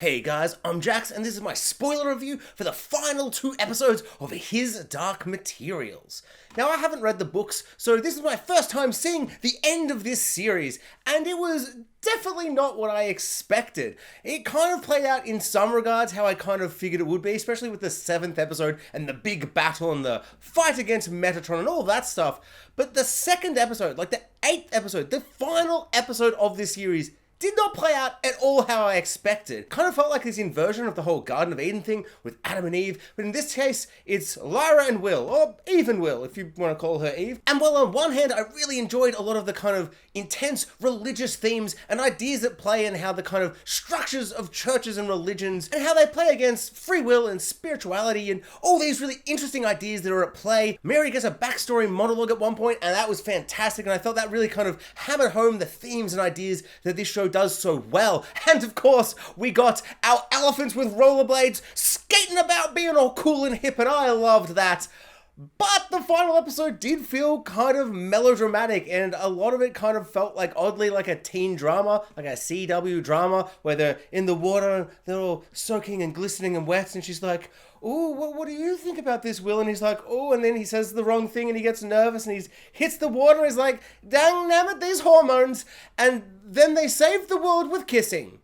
Hey guys, I'm Jax, and this is my spoiler review for the final two episodes of His Dark Materials. Now, I haven't read the books, so this is my first time seeing the end of this series, and it was definitely not what I expected. It kind of played out in some regards how I kind of figured it would be, especially with the 7th episode and the big battle and the fight against Metatron and all that stuff. But the second episode, like the 8th episode, the final episode of this series, did not play out at all how I expected. Kind of felt like this inversion of the whole Garden of Eden thing with Adam and Eve, but in this case, it's Lyra and Will, or Eve and Will, if you want to call her Eve. And while on one hand, I really enjoyed a lot of the kind of intense religious themes and ideas that play in how the kind of structures of churches and religions and how they play against free will and spirituality and all these really interesting ideas that are at play. Mary gets a backstory monologue at one point, and that was fantastic, and I felt that really kind of hammered home the themes and ideas that this show does so well. And of course, we got our elephants with rollerblades skating about being all cool and hip, and I loved that. But the final episode did feel kind of melodramatic, and a lot of it kind of felt like oddly like a teen drama, like a CW drama, where they're in the water, they're all soaking and glistening and wet, and she's like, "Ooh, what do you think about this, Will?" And he's like, "Oh," and then he says the wrong thing and he gets nervous and he hits the water and he's like, "Dang nabbit, these hormones." And then they save the world with kissing.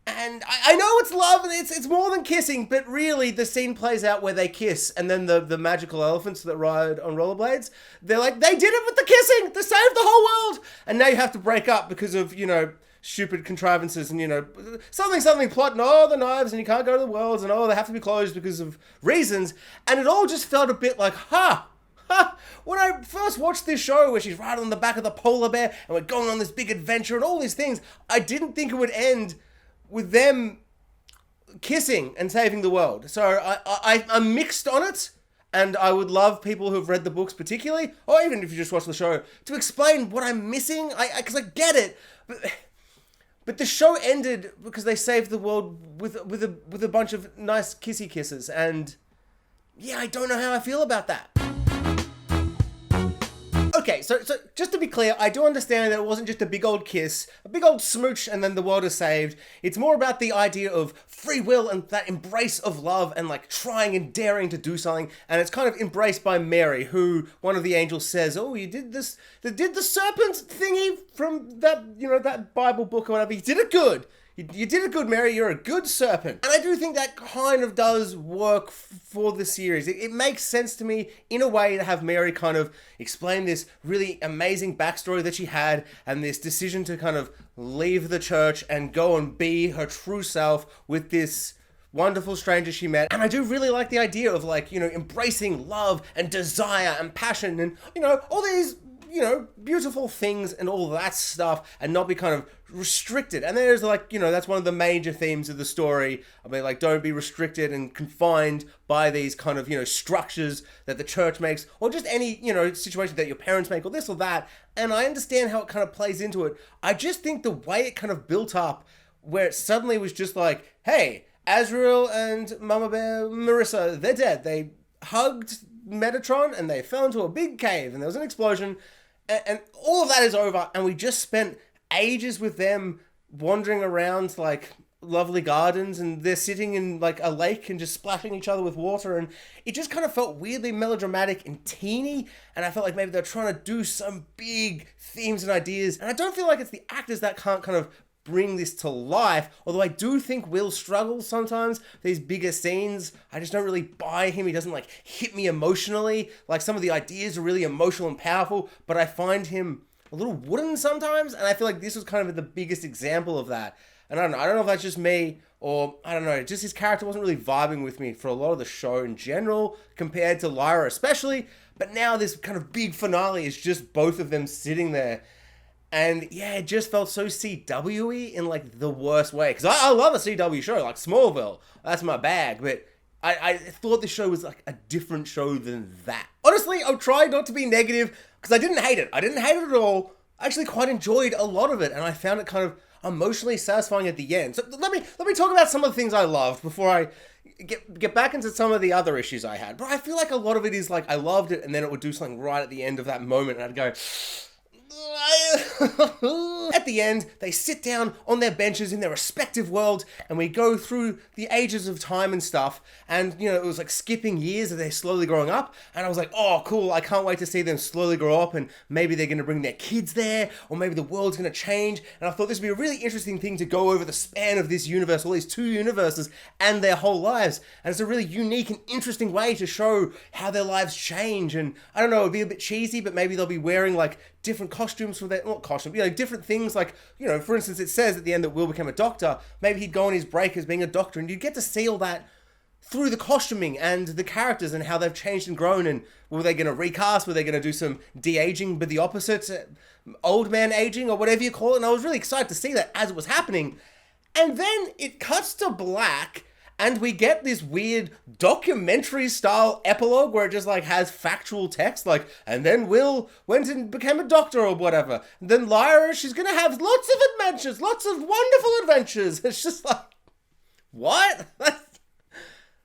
And I know it's love and it's more than kissing, but really the scene plays out where they kiss, and then the magical elephants that ride on rollerblades, they're like, they did it with the kissing! They saved the whole world! And now you have to break up because of, stupid contrivances and, something plot and the knives and you can't go to the worlds and they have to be closed because of reasons. And it all just felt a bit like, when I first watched this show where she's riding on the back of the polar bear and we're going on this big adventure and all these things, I didn't think it would end with them kissing and saving the world. So I'm mixed on it, and I would love people who've read the books particularly, or even if you just watch the show, to explain what I'm missing, because I get it, but the show ended because they saved the world with a bunch of nice kissy kisses, and yeah, I don't know how I feel about that. Okay, so just to be clear, I do understand that it wasn't just a big old kiss, a big old smooch, and then the world is saved. It's more about the idea of free will and that embrace of love and like trying and daring to do something. And it's kind of embraced by Mary, who one of the angels says, "Oh, you did this, did the serpent thingy from that, that Bible book or whatever. You did it good. You did it good, Mary. You're a good serpent." And I do think that kind of does work for the series. It makes sense to me in a way to have Mary kind of explain this really amazing backstory that she had and this decision to kind of leave the church and go and be her true self with this wonderful stranger she met. And I do really like the idea of embracing love and desire and passion and, all these beautiful things and all that stuff, and not be kind of restricted. And there's that's one of the major themes of the story. I mean, don't be restricted and confined by these kind of, structures that the church makes, or just any, situation that your parents make, or this or that. And I understand how it kind of plays into it. I just think the way it kind of built up, where it suddenly was just like, hey, Azrael and Mama Bear Marissa, they're dead. They hugged Metatron and they fell into a big cave and there was an explosion. And all of that is over, and we just spent ages with them wandering around lovely gardens, and they're sitting in a lake and just splashing each other with water, and it just kind of felt weirdly melodramatic and teeny, and I felt like maybe they're trying to do some big themes and ideas, and I don't feel like it's the actors that can't kind of bring this to life, although I do think Will struggles sometimes, these bigger scenes. I just don't really buy him. He doesn't hit me emotionally. Some of the ideas are really emotional and powerful, but I find him a little wooden sometimes, and I feel like this was kind of the biggest example of that. And I don't know if that's just me, or I don't know, just his character wasn't really vibing with me for a lot of the show in general, compared to Lyra especially, but now this kind of big finale is just both of them sitting there. And yeah, it just felt so CW-y in the worst way. Because I love a CW show, like Smallville. That's my bag. But I thought the show was a different show than that. Honestly, I'll try not to be negative because I didn't hate it. I didn't hate it at all. I actually quite enjoyed a lot of it. And I found it kind of emotionally satisfying at the end. So let me talk about some of the things I loved before I get back into some of the other issues I had. But I feel like a lot of it is I loved it and then it would do something right at the end of that moment. And I'd go, At the end, they sit down on their benches in their respective worlds, and we go through the ages of time and stuff. And, you know, it was like skipping years of they're slowly growing up. And I was like, oh, cool, I can't wait to see them slowly grow up, and maybe they're going to bring their kids there, or maybe the world's going to change. And I thought this would be a really interesting thing to go over the span of this universe, all these two universes, and their whole lives. And it's a really unique and interesting way to show how their lives change. And I don't know, it'd be a bit cheesy, but maybe they'll be wearing like different costumes for their, not costume, you know, different things. Like, you know, for instance, it says at the end that Will became a doctor. Maybe he'd go on his break as being a doctor, and you'd get to see all that through the costuming and the characters and how they've changed and grown. And were they going to recast? Were they going to do some de-aging, but the opposite, old man aging, or whatever you call it? And I was really excited to see that as it was happening. And then it cuts to black, and we get this weird documentary style epilogue where it just like has factual text like, and then Will went and became a doctor or whatever. And then Lyra, she's going to have lots of adventures, lots of wonderful adventures. It's just like, what?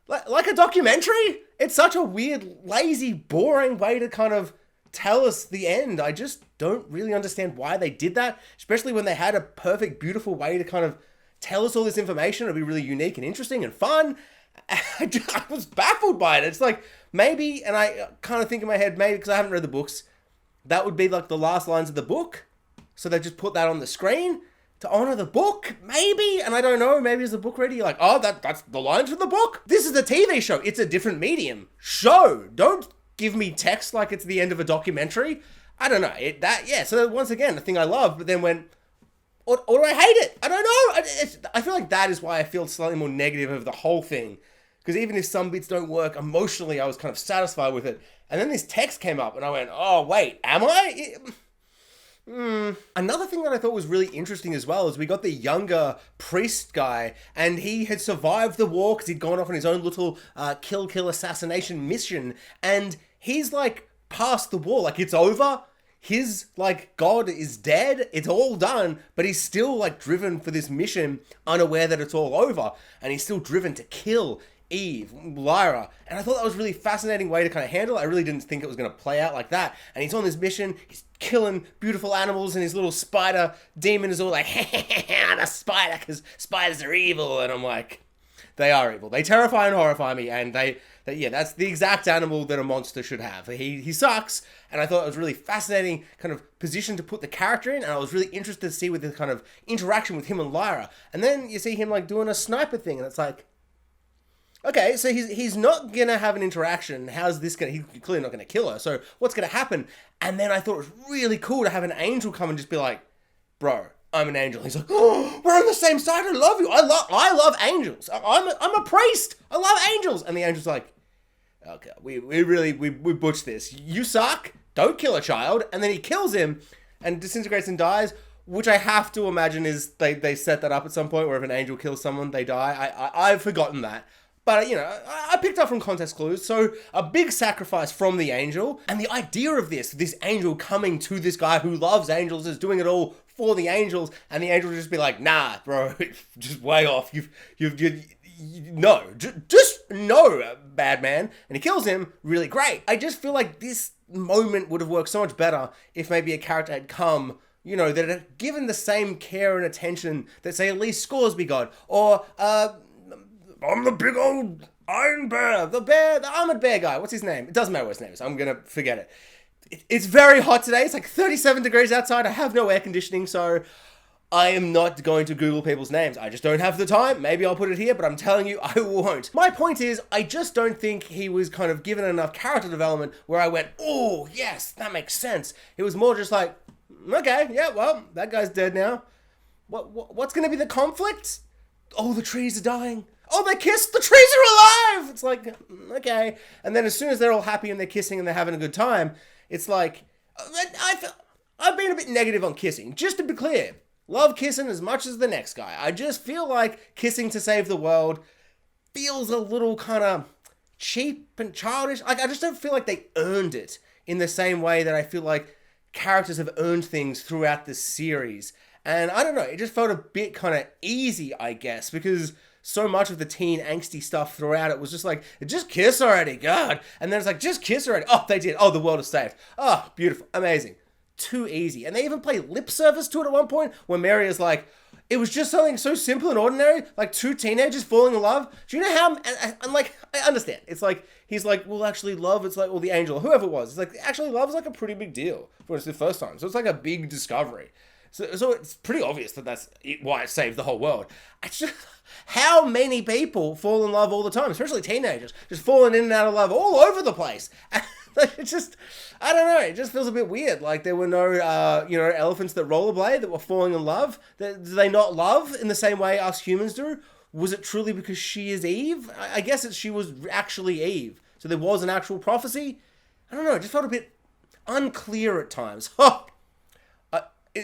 Like a documentary? It's such a weird, lazy, boring way to kind of tell us the end. I just don't really understand why they did that, especially when they had a perfect, beautiful way to kind of tell us all this information. It'd be really unique and interesting and fun. I was baffled by it. It's like, maybe, and I kind of think in my head, maybe because I haven't read the books, that would be like the last lines of the book. So they just put that on the screen to honor the book, maybe? And I don't know, maybe is the book ready? You're like, oh, that's the lines from the book? This is a TV show. It's a different medium. Show. Don't give me text like it's the end of a documentary. I don't know. So once again, the thing I love, but then when, or do I hate it? I don't know. I feel like that is why I feel slightly more negative of the whole thing. Because even if some bits don't work, emotionally I was kind of satisfied with it. And then this text came up and I went, oh, wait, am I? Another thing that I thought was really interesting as well is we got the younger priest guy, and he had survived the war because he'd gone off on his own little kill assassination mission. And he's like past the war, like it's over. His, like, God is dead, it's all done, but he's still, like, driven for this mission, unaware that it's all over, and he's still driven to kill Eve, Lyra, and I thought that was a really fascinating way to kind of handle it. I really didn't think it was going to play out like that, and he's on this mission, he's killing beautiful animals, and his little spider demon is all like, I'm a spider, because spiders are evil, and I'm like, they are evil. They terrify and horrify me, and that's the exact animal that a monster should have. He sucks, and I thought it was really fascinating kind of position to put the character in, and I was really interested to see with the kind of interaction with him and Lyra. And then you see him like doing a sniper thing, and it's like, okay, so he's not gonna have an interaction. How's this gonna? He's clearly not gonna kill her. So what's gonna happen? And then I thought it was really cool to have an angel come and just be like, bro, I'm an angel. He's like, oh, we're on the same side. I love you. I love angels. I'm a priest. I love angels. And the angel's like, okay, we butched this. You suck. Don't kill a child. And then he kills him and disintegrates and dies, which I have to imagine is they set that up at some point where if an angel kills someone, they die. I've forgotten that. But, you know, I picked up from context clues, so a big sacrifice from the angel, and the idea of this angel coming to this guy who loves angels, is doing it all for the angels, and the angel will just be like, nah, bro, just way off, no, bad man, and he kills him, really great. I just feel like this moment would have worked so much better if maybe a character had come, you know, that had given the same care and attention that, say, at least Scoresby got, or, I'm the big old Iron Bear, the armored bear guy. What's his name? It doesn't matter what his name is. I'm going to forget it. It's very hot today. It's like 37 degrees outside. I have no air conditioning, so I am not going to Google people's names. I just don't have the time. Maybe I'll put it here, but I'm telling you, I won't. My point is, I just don't think he was kind of given enough character development where I went, oh, yes, that makes sense. It was more just like, okay, yeah, well, that guy's dead now. What's going to be the conflict? Oh, the trees are dying. Oh, they kissed, the trees are alive! It's like, okay. And then as soon as they're all happy and they're kissing and they're having a good time, it's like, I've been a bit negative on kissing. Just to be clear, love kissing as much as the next guy. I just feel like kissing to save the world feels a little kind of cheap and childish. Like, I just don't feel like they earned it in the same way that I feel like characters have earned things throughout the series. And I don't know, it just felt a bit kind of easy, I guess, because so much of the teen angsty stuff throughout it was just like, just kiss already, God. And then it's like, just kiss already. Oh, they did. Oh, the world is saved. Oh, beautiful. Amazing. too easy. And they even play lip service to it at one point where Mary is like, it was just something so simple and ordinary, like two teenagers falling in love. Do you know how, and like, I understand. It's like, he's like, well, actually love, it's like, well, the angel, whoever it was, it's like, actually love is like a pretty big deal for us the first time. So it's like a big discovery. So it's pretty obvious that that's why it saved the whole world. How many people fall in love all the time, especially teenagers, just falling in and out of love all over the place. It's just, I don't know, it just feels a bit weird. Like there were no, elephants that rollerblade that were falling in love. Do they not love in the same way us humans do? Was it truly because she is Eve? I guess she was actually Eve. So there was an actual prophecy? I don't know, it just felt a bit unclear at times.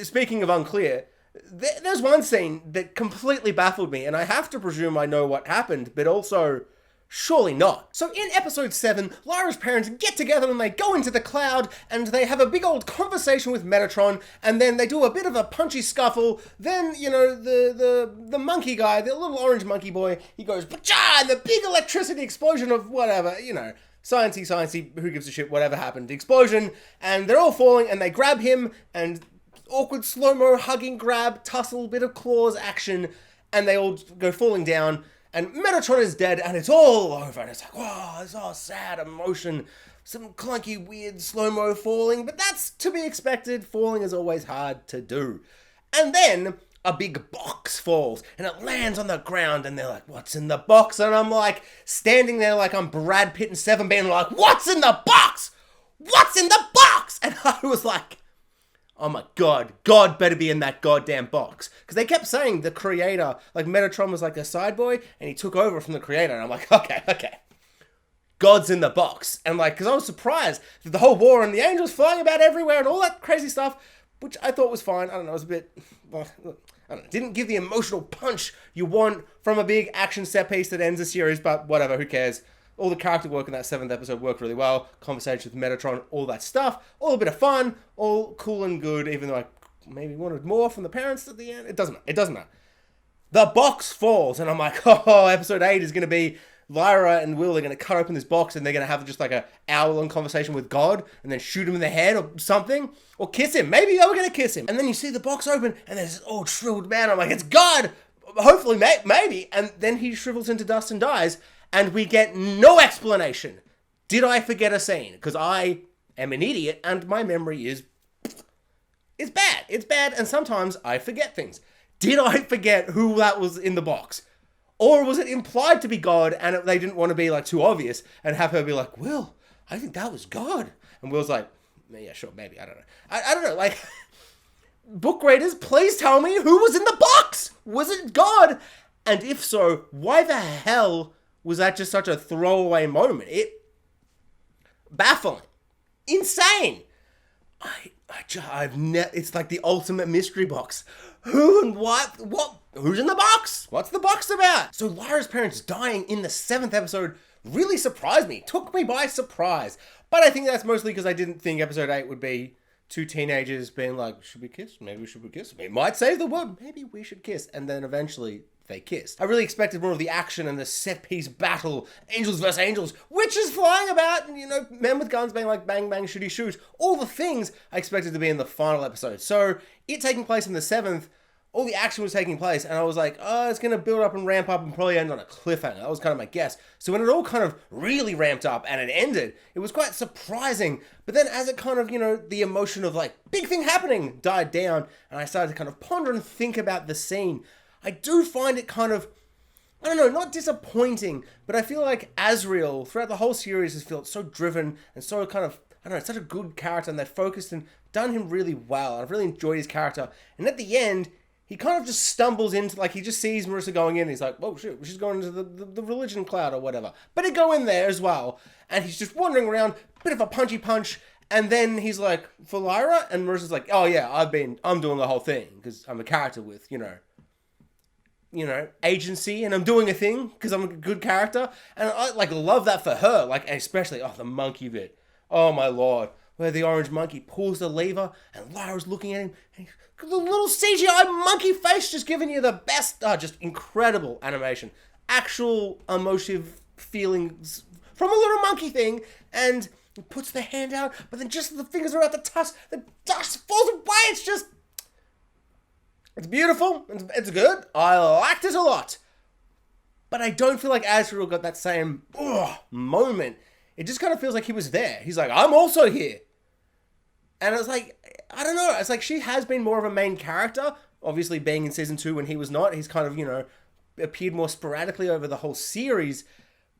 Speaking of unclear, there's one scene that completely baffled me, and I have to presume I know what happened, but also, surely not. So in episode 7, Lyra's parents get together and they go into the cloud, and they have a big old conversation with Metatron, and then they do a bit of a punchy scuffle. Then, the monkey guy, the little orange monkey boy, he goes, "Pacha!" and the big electricity explosion of whatever, sciencey, who gives a shit, whatever happened, the explosion, and they're all falling, and they grab him, and awkward slow-mo hugging grab, tussle, bit of claws action, and they all go falling down, and Metatron is dead, and it's all over, and it's like, wow, it's all sad emotion, some clunky, weird slow-mo falling, but that's to be expected. Falling is always hard to do. And then a big box falls, and it lands on the ground, and they're like, what's in the box? And I'm like, standing there like I'm Brad Pitt and Seven Band, like, what's in the box? What's in the box? And I was like, oh my God, God better be in that goddamn box. Because they kept saying the creator, like Metatron was like a side boy, and he took over from the creator. And I'm like, okay. God's in the box. And like, because I was surprised that the whole war and the angels flying about everywhere and all that crazy stuff, which I thought was fine. I don't know, it was a bit, I don't know, didn't give the emotional punch you want from a big action set piece that ends a series, but whatever, who cares? All the character work in that 7th episode worked really well. Conversation with Metatron, all that stuff. All a bit of fun. All cool and good, even though I maybe wanted more from the parents at the end. It doesn't matter. The box falls, and I'm like, oh, episode 8 is going to be Lyra and Will are going to cut open this box, and they're going to have just like an hour-long conversation with God, and then shoot him in the head or something. Or kiss him. Maybe they were going to kiss him. And then you see the box open, and there's this old shriveled man. I'm like, it's God! Hopefully, maybe. And then he shrivels into dust and dies. And we get no explanation. Did I forget a scene? Because I am an idiot and my memory is bad. It's bad, and sometimes I forget things. Did I forget who that was in the box? Or was it implied to be God and they didn't want to be like too obvious and have her be like, Will, I think that was God. And Will's like, yeah, sure, maybe. I don't know. I don't know. Like, book readers, please tell me who was in the box. Was it God? And if so, why the hell was that just such a throwaway moment? Baffling. Insane. It's like the ultimate mystery box. Who and what? Who's in the box? What's the box about? So Lyra's parents dying in the 7th episode really surprised me. Took me by surprise. But I think that's mostly because I didn't think episode 8 would be two teenagers being like, should we kiss? Maybe we should kiss. It might save the world. Maybe we should kiss. And then eventually they kissed. I really expected more of the action and the set-piece battle, angels versus angels, witches flying about, and, men with guns being like bang, bang, shooty, shoot. All the things I expected to be in the final episode. So, it taking place in the 7th, all the action was taking place, and I was like, oh, it's going to build up and ramp up and probably end on a cliffhanger. That was kind of my guess. So when it all kind of really ramped up and it ended, it was quite surprising. But then as it kind of, the emotion of like, big thing happening died down, and I started to kind of ponder and think about the scene, I do find it kind of, I don't know, not disappointing, but I feel like Azrael, throughout the whole series, has felt so driven and so kind of, I don't know, such a good character, and they've focused and done him really well. And I've really enjoyed his character. And at the end, he kind of just stumbles into, like, he just sees Marissa going in, and he's like, oh shit, she's going into the religion cloud or whatever. But he'd go in there as well, and he's just wandering around, bit of a punchy punch, and then he's like, for Lyra, and Marissa's like, oh yeah, I'm doing the whole thing, because I'm a character with, agency, and I'm doing a thing because I'm a good character, and I love that for her, especially the monkey bit. Oh my lord, where the orange monkey pulls the lever and Lyra's looking at him, and the little CGI monkey face just giving you the best, just incredible animation, actual emotive feelings from a little monkey thing, and He puts the hand out, but then just as the fingers are about to touch, the dust falls away. It's beautiful. It's good. I liked it a lot. But I don't feel like Azrael got that same moment. It just kind of feels like he was there. He's like, I'm also here. And I was like, I don't know. It's like she has been more of a main character. Obviously, being in season 2 when he was not. He's kind of, appeared more sporadically over the whole series.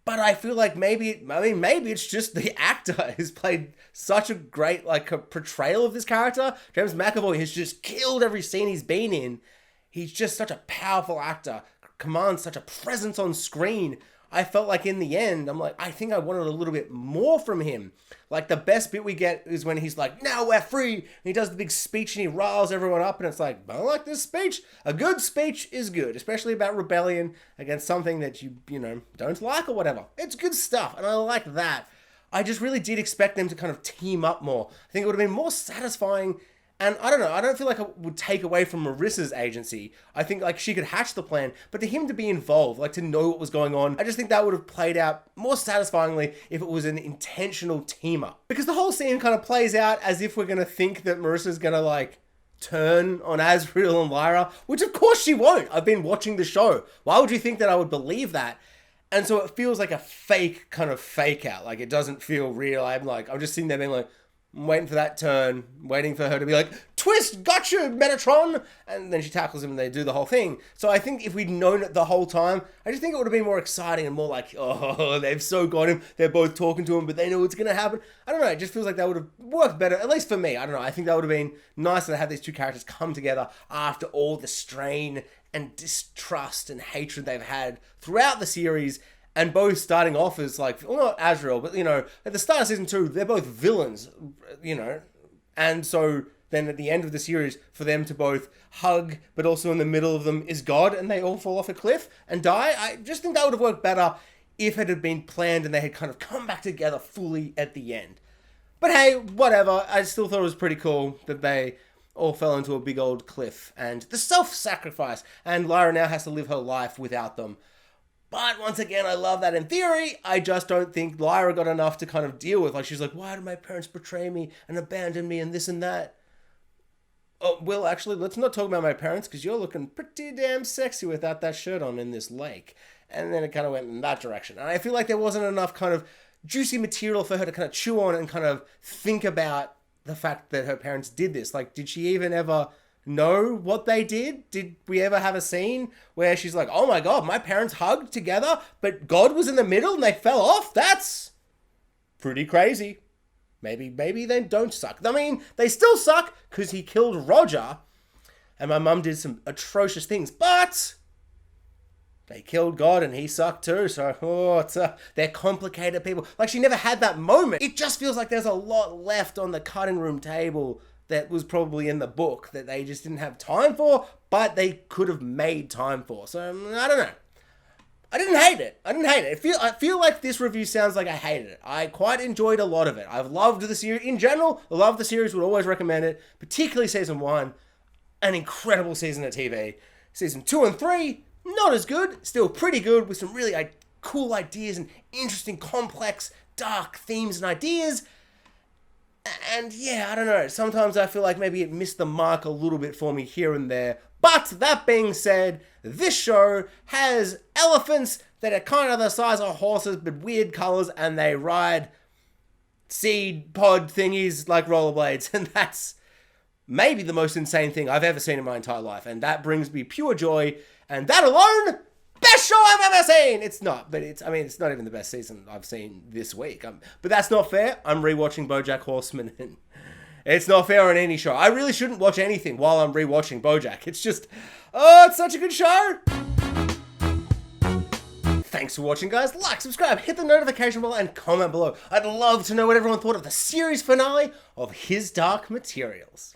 But I feel like maybe it's just the actor has played such a great, a portrayal of this character. James McAvoy has just killed every scene he's been in. He's just such a powerful actor. Commands such a presence on screen. I felt like in the end, I'm like, I think I wanted a little bit more from him. Like, the best bit we get is when he's like, now we're free. And he does the big speech and he riles everyone up. And it's like, I like this speech. A good speech is good, especially about rebellion against something that you don't like or whatever. It's good stuff. And I like that. I just really did expect them to kind of team up more. I think it would have been more satisfying. And I don't know, I don't feel like it would take away from Marissa's agency. I think she could hatch the plan, but to him to be involved, to know what was going on, I just think that would have played out more satisfyingly if it was an intentional team up. Because the whole scene kind of plays out as if we're going to think that Marissa's going to turn on Azrael and Lyra, which of course she won't. I've been watching the show. Why would you think that I would believe that? And so it feels like a fake kind of fake out. It doesn't feel real. I'm just sitting there being like, I'm waiting for that turn, waiting for her to be like, twist, gotcha, Metatron! And then she tackles him and they do the whole thing. So I think if we'd known it the whole time, I just think it would have been more exciting and more like, oh, they've so got him. They're both talking to him, but they know what's going to happen. I don't know, it just feels like that would have worked better, at least for me. I don't know, I think that would have been nicer to have these two characters come together after all the strain and distrust and hatred they've had throughout the series. And both starting off as not Azrael, but, at the start of season 2, they're both villains, And so then at the end of the series, for them to both hug, but also in the middle of them is God, and they all fall off a cliff and die. I just think that would have worked better if it had been planned and they had kind of come back together fully at the end. But hey, whatever. I still thought it was pretty cool that they all fell into a big old cliff. And the self-sacrifice. And Lyra now has to live her life without them. But once again, I love that in theory. I just don't think Lyra got enough to kind of deal with. She's like, why did my parents betray me and abandon me and this and that? Oh, well, actually, let's not talk about my parents because you're looking pretty damn sexy without that shirt on in this lake. And then it kind of went in that direction. And I feel like there wasn't enough kind of juicy material for her to kind of chew on and kind of think about the fact that her parents did this. Did she even ever know what they did? Did we ever have a scene where she's like, oh my God, my parents hugged together, but God was in the middle and they fell off? That's pretty crazy. Maybe they don't suck. I mean, they still suck because he killed Roger and my mum did some atrocious things, but they killed God and he sucked too. So, they're complicated people. She never had that moment. It just feels like there's a lot left on the cutting room table that was probably in the book that they just didn't have time for, but they could have made time for. So, I don't know. I didn't hate it. I feel like this review sounds like I hated it. I quite enjoyed a lot of it. I've loved the series. In general, I love the series, would always recommend it, particularly season 1. An incredible season of TV. Season 2 and 3, not as good. Still pretty good with some really cool ideas and interesting, complex, dark themes and ideas. And yeah, I don't know. Sometimes I feel like maybe it missed the mark a little bit for me here and there. But that being said, this show has elephants that are kind of the size of horses but weird colors and they ride seed pod thingies like rollerblades. And that's maybe the most insane thing I've ever seen in my entire life. And that brings me pure joy. And that alone, best show I've ever seen! It's not, but it's not even the best season I've seen this week. But that's not fair. I'm rewatching BoJack Horseman, and it's not fair on any show. I really shouldn't watch anything while I'm rewatching BoJack. It's just, it's such a good show! Thanks for watching, guys. Like, subscribe, hit the notification bell, and comment below. I'd love to know what everyone thought of the series finale of His Dark Materials.